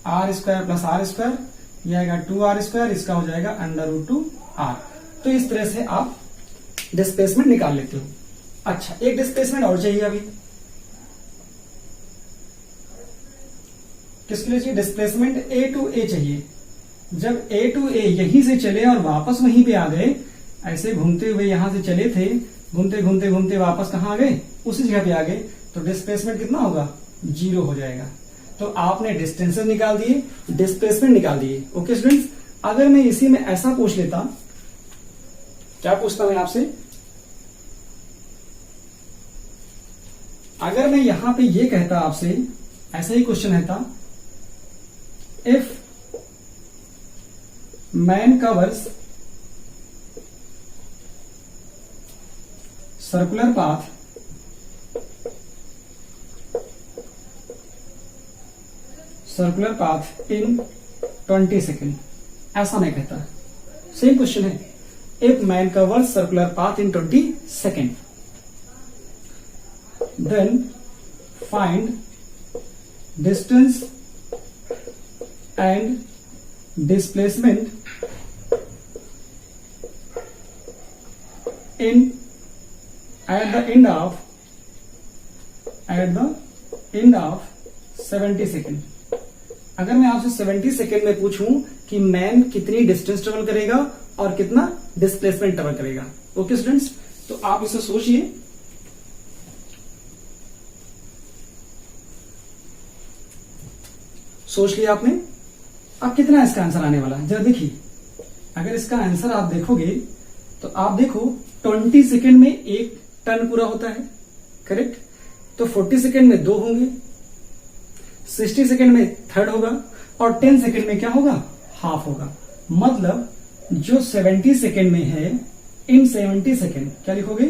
r square plus r square, ये आएगा 2r स्क्वायर, इसका हो जाएगा अंडर रूट 2r। तो इस तरह से आप डिस्प्लेसमेंट निकाल लेते हो। अच्छा, एक डिस्प्लेसमेंट और चाहिए अभी, किसके लिए चाहिए? डिस्प्लेसमेंट ए टू ए चाहिए। जब ए टू ए यहीं से चले और वापस वहीं पे आ गए, ऐसे घूमते हुए यहां से चले थे, घूमते घूमते घूमते वापस कहां आ गए? उसी जगह पे आ गए, तो डिस्प्लेसमेंट कितना होगा? 0 हो जाएगा। तो आपने डिस्टेंसेस निकाल दिए, डिस्प्लेसमेंट निकाल दिए। ओके स्टूडेंट्स, अगर मैं इसी में ऐसा पूछ लेता क्या पूछता मैं आपसे, अगर मैं यहां पे ये कहता आपसे, ऐसा ही क्वेश्चन रहता, if man covers circular path in 20 second, ऐसा मैं कहता। सेम क्वेश्चन है, if man covers circular path in 20 second, then find distance and displacement in at the end of 70 second. अगर मैं आपसे 70 सेकेंड में पूछूं कि मैन कितनी डिस्टेंस ट्रेवल करेगा और कितना डिस्प्लेसमेंट ट्रेवल करेगा। ओके स्टूडेंट्स, तो आप इसे सोचिए। सोच लिया आपने, अब कितना इसका आंसर आने वाला है जरा देखिए। अगर इसका आंसर आप देखोगे तो आप देखो 20 सेकेंड में 1 टन पूरा होता है, करेक्ट। तो 40 सेकेंड में 2 होंगे, 60 सेकेंड में थर्ड होगा और 10 सेकेंड में क्या होगा, हाफ होगा। मतलब जो 70 सेकेंड में है, इन 70 सेकेंड क्या लिखोगे,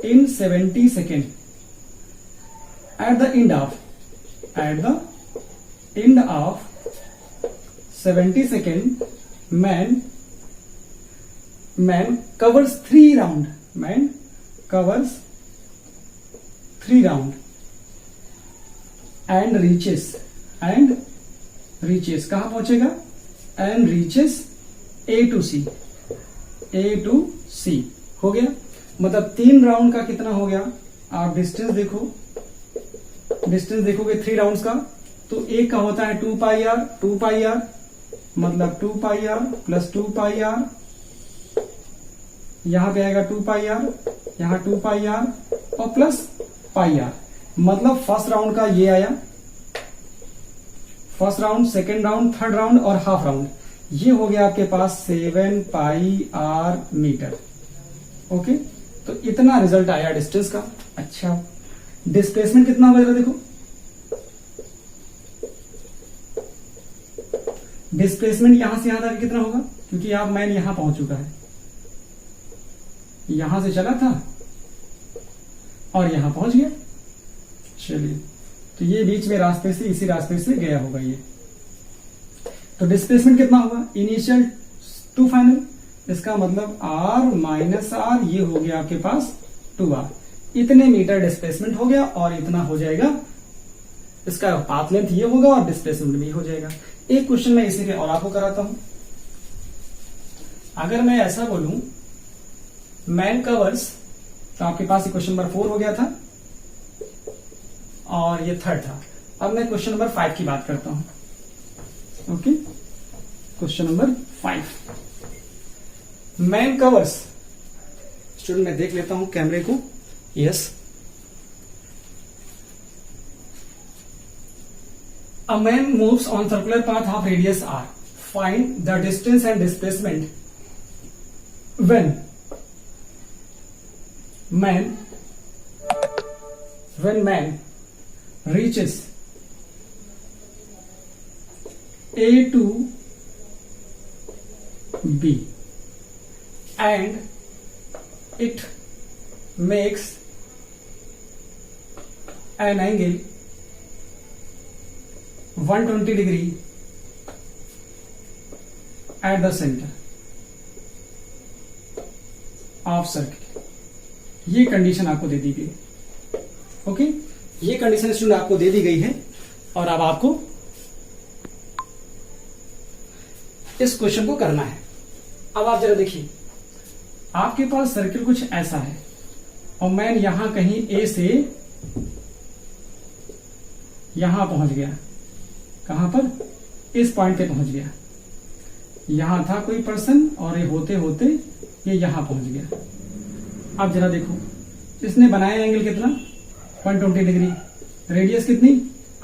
इन 70 second at the end of 70 second man covers 3 round, man covers 3 round and reaches कहां पहुंचेगा, and reaches A to C हो गया। मतलब 3 राउंड का कितना हो गया, आप डिस्टेंस देखोगे 3 राउंड्स का, तो एक का होता है 2 पाई आर, मतलब 2 पाई आर प्लस 2 पाई आर, यहां पे आएगा 2 पाई आर, यहां 2 पाई आर और प्लस पाई आर। मतलब फर्स्ट राउंड का ये आया, first round, second round, third round और हाफ राउंड, ये हो गया आपके पास 7 पाई आर मीटर। ओके, तो इतना रिजल्ट आया डिस्टेंस का। अच्छा, डिस्प्लेसमेंट कितना होगा जरा देखो, डिस्प्लेसमेंट यहां से यहां तक कितना होगा, क्योंकि आप मैन यहां पहुंच चुका है, यहां से चला था और यहां पहुंच गया। चलिए, तो ये बीच में रास्ते से, इसी रास्ते से गया होगा ये। तो डिस्प्लेसमेंट कितना होगा, इनिशियल टू फाइनल, इसका मतलब r माइनस आर, ये हो गया आपके पास 2r। इतने मीटर डिस्प्लेसमेंट हो गया और इतना हो जाएगा इसका पाथ लेंथ, ये होगा और डिस्प्लेसमेंट भी हो जाएगा। एक क्वेश्चन मैं इसी के और आपको कराता हूं। अगर मैं ऐसा बोलूं, मैन कवर्स, तो आपके पास क्वेश्चन नंबर 4 हो गया था और ये थर्ड था। अब मैं क्वेश्चन नंबर 5 की बात करता हूं। Okay, question number 5, man covers, student मैं देख लेता हूं कैमरे को, yes. A man moves on circular path of radius r. Find the distance and displacement when man reaches A to B and it makes an angle 120 degree at the center of circle। ये condition आपको दे दी गई। Okay, ये condition student आपको दे दी गई है और अब आपको इस क्वेश्चन को करना है। अब आप जरा देखिए, आपके पास सर्किल कुछ ऐसा है और मैन यहां कहीं ए से यहां पहुंच गया, कहां पर, इस पॉइंट पे पहुंच गया। यहां था कोई पर्सन और ये होते होते ये यहां पहुंच गया। अब जरा देखो, इसने बनाया एंगल कितना, 120 डिग्री, रेडियस कितनी,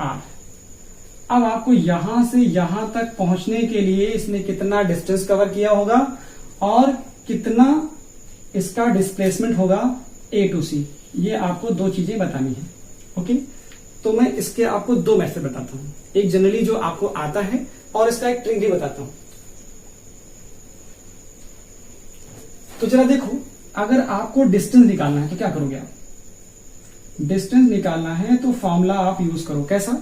r। अब आपको यहां से यहां तक पहुंचने के लिए इसने कितना डिस्टेंस कवर किया होगा और कितना इसका डिस्प्लेसमेंट होगा A to C। ये आपको दो चीजें बतानी है। ओके, तो मैं इसके आपको दो मेथड बताता हूं, एक जनरली जो आपको आता है और इसका एक ट्रिक भी बताता हूं। तो जरा देखो, अगर आपको डिस्टेंस निकालना है तो क्या करोगे आप? डिस्टेंस निकालना है तो फॉर्मूला आप यूज करो। कैसा?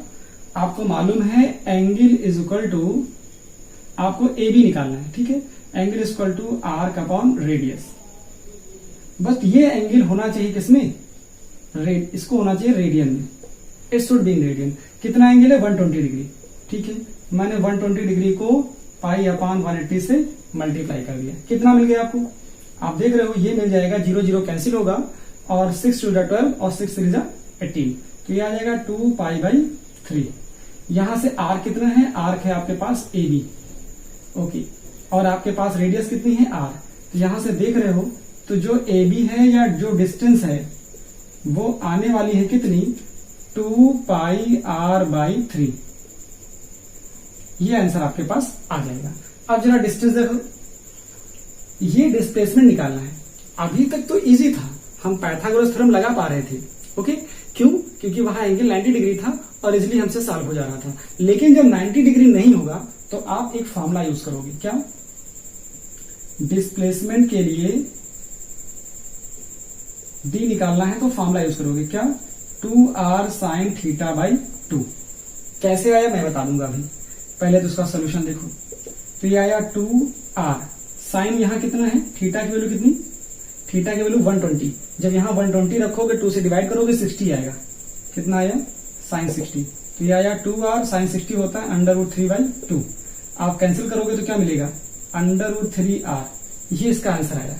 आपको मालूम है एंगल इज इक्वल टू, आपको ए बी निकालना है, ठीक है। Angle is equal to arc upon radius. बस ये एंगल होना चाहिए किसमें? इसको होना चाहिए रेडियन में। It should be in radian. कितना एंगल है? 120 डिग्री, ठीक है। मैंने 120 डिग्री को पाई अपॉन 180 से मल्टीप्लाई कर दिया। कितना मिल गया आपको? आप देख रहे हो ये मिल जाएगा, 0 0 कैंसिल होगा और 6 2 12 और 6 3 18, तो ये आ जाएगा 2 पाई बाई 3। यहां से आर कितना है? आर्क है आपके पास ए बी, ओके, और आपके पास रेडियस कितनी है? आर। तो यहां से देख रहे हो तो जो ए बी है या जो डिस्टेंस है वो आने वाली है कितनी? 2 पाई आर बाई 3। ये आंसर आपके पास आ जाएगा। अब जरा डिस्टेंस देखो, ये डिस्प्लेसमेंट निकालना है। अभी तक तो इजी था, हम पाइथागोरस थ्योरम लगा पा रहे थे। ओके, क्यों? क्योंकि वहां एंगल 90 डिग्री था और इजिली हमसे सॉल्व हो जा रहा था। लेकिन जब 90 डिग्री नहीं होगा तो आप एक फॉर्मूला यूज करोगे। क्या? डिस्प्लेसमेंट के लिए डी निकालना है तो फॉर्मूला यूज करोगे। क्या? 2r sin theta by 2। कैसे आया मैं बता दूंगा अभी, पहले तो उसका सोल्यूशन देखो। तो ये आया 2r साइन, यहां कितना है? थीटा की वैल्यू कितनी? थीटा की वैल्यू 120। जब यहां 120 रखोगे 2 से डिवाइड करोगे 60 आएगा। कितना आया? साइन 60। तो ये आया 2r साइन 60 होता है √3/2। आप कैंसिल करोगे तो क्या मिलेगा? √3r। ये इसका आंसर आया।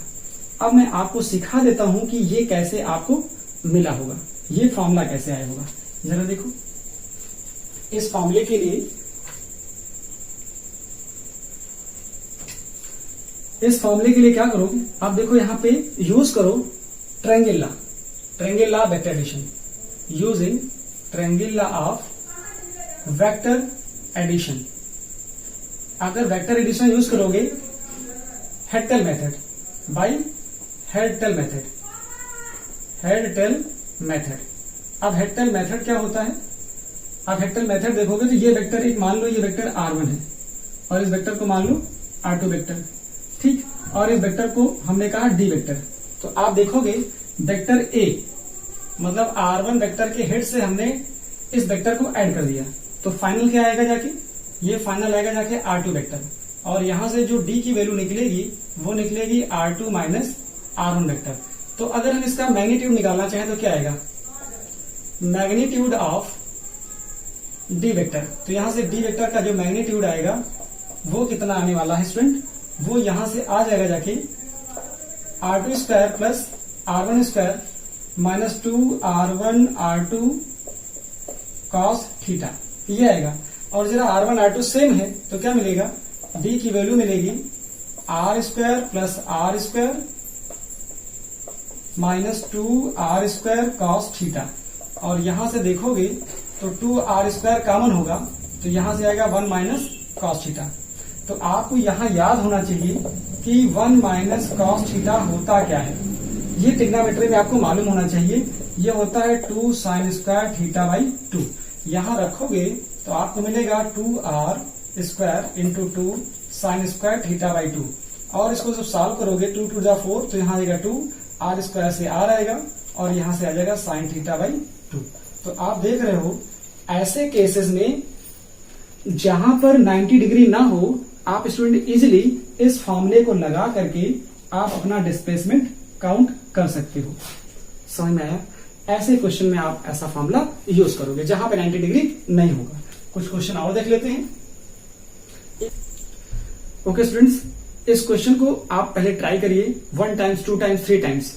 अब मैं आपको सिखा देता हूं कि ये कैसे आपको मिला होगा, ये फॉर्मूला कैसे आया होगा। जरा देखो, इस फॉर्मूले के लिए, इस फॉर्मूले के लिए क्या करोगे आप? देखो यहां पे यूज करो triangle law, triangle law vector addition, using triangle law of vector addition. अगर वेक्टर एडिशन यूज करोगे head tail method, by head tail method, head tail method. अब हेडटेल मेथड क्या होता है? अब हेडटेल मेथड देखोगे तो ये वेक्टर, एक मान लो ये वेक्टर r1 है और इस वेक्टर को मान लो r2 वेक्टर, ठीक, और इस वेक्टर को हमने कहा d वेक्टर। तो आप देखोगे वेक्टर a मतलब r1 वेक्टर के हेड से हमने इस वेक्टर को ऐड कर दिया, तो फाइनल क्या आएगा जाके? ये फाइनल आएगा जाके r2 वेक्टर, और यहां से जो d की वैल्यू निकलेगी वो निकलेगी r2 माइनस r1 वेक्टर। तो अगर हम इसका मैग्नीट्यूड निकालना चाहें तो क्या आएगा? Magnitude of d vector. तो यहां से d वेक्टर का जो मैग्नीट्यूड आएगा वो कितना आने वाला है स्टूडेंट? वो यहां से आ जाएगा जाके r2 square plus r1 square minus 2r1 r2 cos theta, ये आएगा। और जरा r1 r2 सेम है तो क्या मिलेगा? d की वैल्यू मिलेगी r square plus r square minus 2r square cos theta. और यहां से देखोगे तो 2r स्क्वायर कॉमन होगा तो यहां से आएगा 1 माइनस cos थीटा। तो आपको यहां याद होना चाहिए कि 1 माइनस cos थीटा होता क्या है। ये ट्रिग्नोमेट्री में आपको मालूम होना चाहिए, ये होता है 2 साइन स्क्वायर थीटा बाई 2। यहां रखोगे तो आपको मिलेगा 2r square into 2 sine square theta by 2, और इसको जब सॉल्व करोगे 2 2 4 तो यहां आएगा 2, r स्क्वायर से r आएगा और यहां से आ जाएगा साइन थीटा बाई 2। तो आप देख रहे हो ऐसे केसेस में जहां पर 90 डिग्री ना हो, आप स्टूडेंट इजिली इस फॉर्मूले को लगा करके आप अपना डिस्प्लेसमेंट काउंट कर सकते हो। समझ में आया? ऐसे क्वेश्चन में आप ऐसा फॉर्मूला यूज करोगे जहां पे 90 डिग्री नहीं होगा। कुछ क्वेश्चन और देख लेते हैं। ओके स्टूडेंट्स, इस क्वेश्चन को आप पहले ट्राई करिए 1 टाइम्स 2 टाइम्स 3 टाइम्स,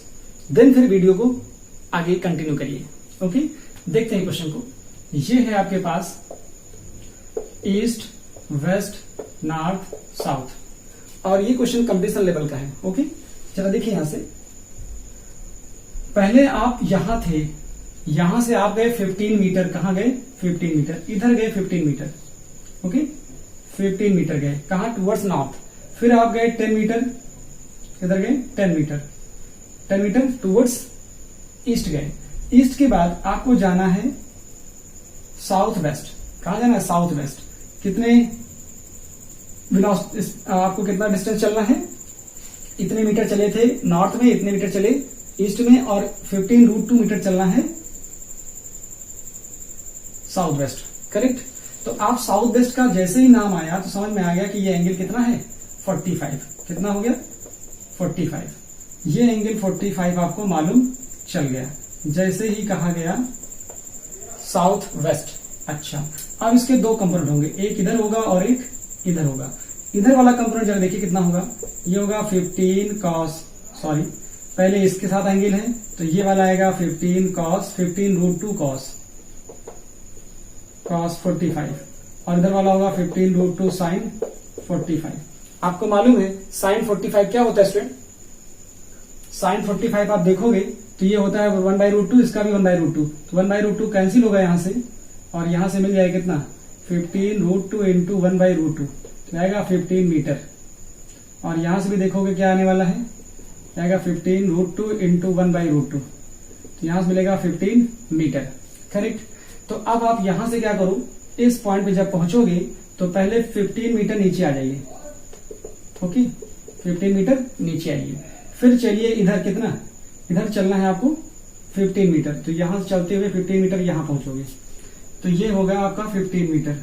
देन फिर वीडियो को आगे कंटिन्यू करिए। ओके, देखते हैं क्वेश्चन को। ये है आपके पास ईस्ट वेस्ट नॉर्थ साउथ, और ये क्वेश्चन कंपटीशन लेवल का है। ओके, चलो देखिए यहां से पहले आप यहां थे, यहां से आप गए 15 मीटर, कहां गए? 15 मीटर, इधर गए 15 मीटर। ओके, 15 मीटर गए कहां? Towards north. फिर आप गए 10 मीटर, इधर गए 10 मीटर, 10 मीटर टूवर्ड्स ईस्ट गए। ईस्ट के बाद आपको जाना है साउथ वेस्ट। कहा जाना है? South west. कितने आपको कितना डिस्टेंस चलना है? इतने मीटर चले थे नॉर्थ में, इतने मीटर चले ईस्ट में, और 15√2 मीटर चलना है साउथ वेस्ट। करेक्ट। तो आप साउथ वेस्ट का जैसे ही नाम आया तो समझ में आ गया कि ये एंगल कितना है? 45। कितना हो गया? 45। ये एंगल 45 आपको मालूम चल गया जैसे ही कहा गया साउथ वेस्ट। अच्छा, अब इसके दो कंपोनेंट होंगे, एक इधर होगा और एक इधर होगा। इधर वाला कंपोनेंट जरा देखिए कितना होगा? ये होगा 15 cos, सॉरी पहले इसके साथ एंगल है तो ये वाला आएगा 15 cos 15√2 cos 45, और इधर वाला होगा 15√2 sin 45। आपको मालूम है sin 45 क्या होता है स्टूडेंट? sin 45 आप देखोगे तो ये होता है 1/√2, इसका भी 1/√2, तो 1/√2 कैंसिल होगा यहां से, और यहां से मिल जाएगा कितना? 15√2 इंटू 1/√2, तो आएगा 15 मीटर। और यहां से भी देखोगे क्या आने वाला है? आएगा 15√2 इंटू 1/√2, तो यहां से मिलेगा 15 मीटर। करेक्ट। तो अब आप यहां से क्या करो, इस पॉइंट पे जब पहुंचोगे तो पहले 15 मीटर नीचे आ जाइए। ओके, 15 मीटर नीचे आइए, फिर चलिए इधर कितना? इधर चलना है आपको 15 मीटर, तो यहां से चलते हुए 15 मीटर यहां पहुंचोगे, तो ये होगा आपका 15 मीटर।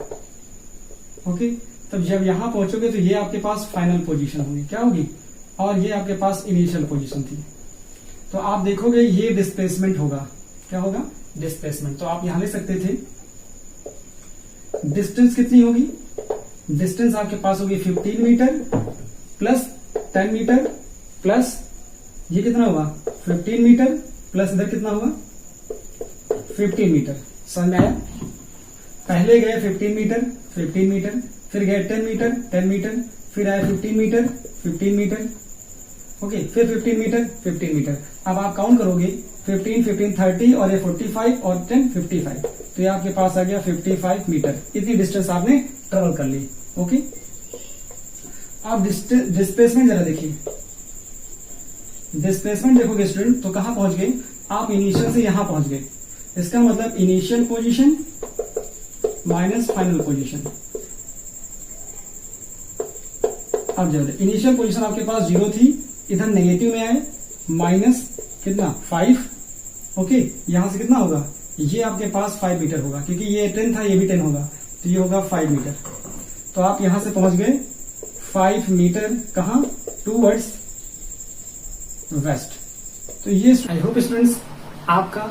ओके, तब जब यहां पहुंचोगे तो ये आपके पास फाइनल पोजीशन होगी। क्या होगी? और ये आपके पास इनिशियल पोजीशन थी। तो आप देखोगे ये डिस्प्लेसमेंट होगा। क्या होगा? डिस्प्लेसमेंट। तो आप यहां ले सकते थे, डिस्टेंस कितनी होगी? डिस्टेंस आपके पास होगी 15 मीटर प्लस 10 मीटर प्लस ये कितना होगा? 15 मीटर प्लस इधर कितना होगा? 15 मीटर। समझ में आया? पहले गए 15 मीटर, फिर गए 10 मीटर, 10 मीटर, फिर आए 15 मीटर, 15 मीटर, ओके, फिर 15 मीटर, 15 मीटर। अब आप काउंट करोगे 15, 15, 30 और ये 45 और 10, 55, तो ये आपके पास आ गया 55 मीटर। इतनी डिस्टेंस आपने ट्रेवल कर ली। ओके, आप डिस्प्लेसमेंट जरा देखिए। डिस्प्लेसमेंट देखोगे स्टूडेंट तो कहां पहुंच गए? आप इनिशियल से यहां पहुंच गए। इसका मतलब initial position minus final position. अब जरा इनिशियल पोजीशन आपके पास 0 थी, इधर नेगेटिव में आए, माइनस कितना? 5। ओके, यहां से कितना होगा? ये आपके पास 5 मीटर होगा, क्योंकि ये 10 था, ये भी 10 होगा, तो ये होगा 5 मीटर। तो आप यहां से पहुंच गए 5 मीटर कहां? Towards west. तो ये आई होप स्टूडेंट्स आपका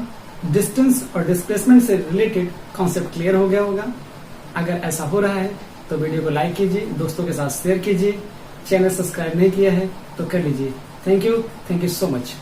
डिस्टेंस और डिस्प्लेसमेंट से रिलेटेड कॉन्सेप्ट क्लियर हो गया होगा। अगर ऐसा हो रहा है तो वीडियो को लाइक कीजिए, दोस्तों के साथ शेयर कीजिए, चैनल सब्सक्राइब नहीं किया है तो कर लीजिए। Thank you so much.